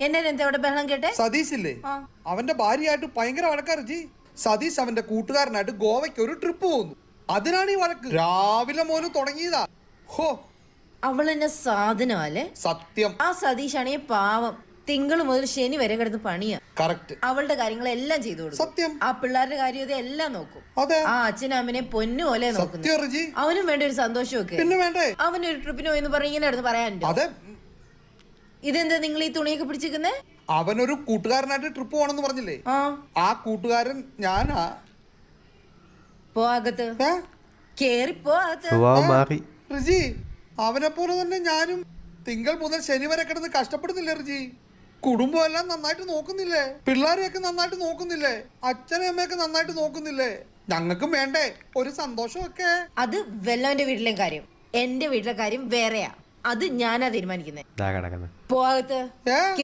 എന്നെ എന്താ ഇവിടെ ബഹളം കേട്ടെ? സതീശില്ലേ, അവന്റെ ഭാര്യയായിട്ട് ഭയങ്കര വഴക്കാ റിജി. സതീഷ് അവന്റെ കൂട്ടുകാരനായിട്ട് ഗോവയ്ക്ക് ഒരു ട്രിപ്പ് പോകുന്നു. അതിനാണ് ഈ വഴക്ക്. രാവിലെ മോന് തുടങ്ങിയതാ. ഹോ, അവളെന്നെ സാധനമല്ലേ? സത്യം. ആ സതീഷാണെങ്കിൽ പാവം തിങ്കൾ മുതൽ ശനി വരെ കിടന്ന് പണിയാ. കറക്റ്റ്. അവളുടെ കാര്യങ്ങളെല്ലാം ചെയ്തു കൊടുക്കും. സത്യം. ആ പിള്ളേരുടെ കാര്യം എല്ലാം നോക്കും. അതെ. ആ അച്ഛനും അമ്മനെ പൊന്നു പോലെ നോക്കുന്നു. അവനും വേണ്ട ഒരു സന്തോഷമൊക്കെ. പിന്നെ വേണ്ടേ? അവനൊരു ട്രിപ്പിന് പോയെന്ന് പറഞ്ഞ ഇങ്ങനെ അടുത്ത് പറയാനുണ്ടോ? അതെ. ഇതെന്താ നിങ്ങൾ ഈ തുണിയൊക്കെ പിടിച്ചിരിക്കുന്നേ? അവനൊരു കൂട്ടുകാരനായിട്ട് ട്രിപ്പ് പോണെന്ന് പറഞ്ഞില്ലേ, ആ കൂട്ടുകാരൻ ഞാനാ. പോകത്ത് കേറിപ്പോ റിജി. അവനെ പോലെ തന്നെ ഞാനും തിങ്കൾ മുതൽ ശനി വരെ കിടന്ന് കഷ്ടപ്പെടുന്നില്ലേ റിജി? കുടുംബം എല്ലാം നന്നായിട്ട് നോക്കുന്നില്ലേ? പിള്ളേരെയൊക്കെ നന്നായിട്ട് നോക്കുന്നില്ലേ? അച്ഛനും അമ്മയൊക്കെ നന്നായിട്ട് നോക്കുന്നില്ലേ? ഞങ്ങൾക്കും വേണ്ടേ ഒരു സന്തോഷമൊക്കെ? അത് വെല്ലവന്റെ വീട്ടിലെ കാര്യം. എന്റെ വീട്ടിലെ കാര്യം വേറെയാ. അത് ഞാനാ തീരുമാനിക്കുന്നേ. പോകത്ത്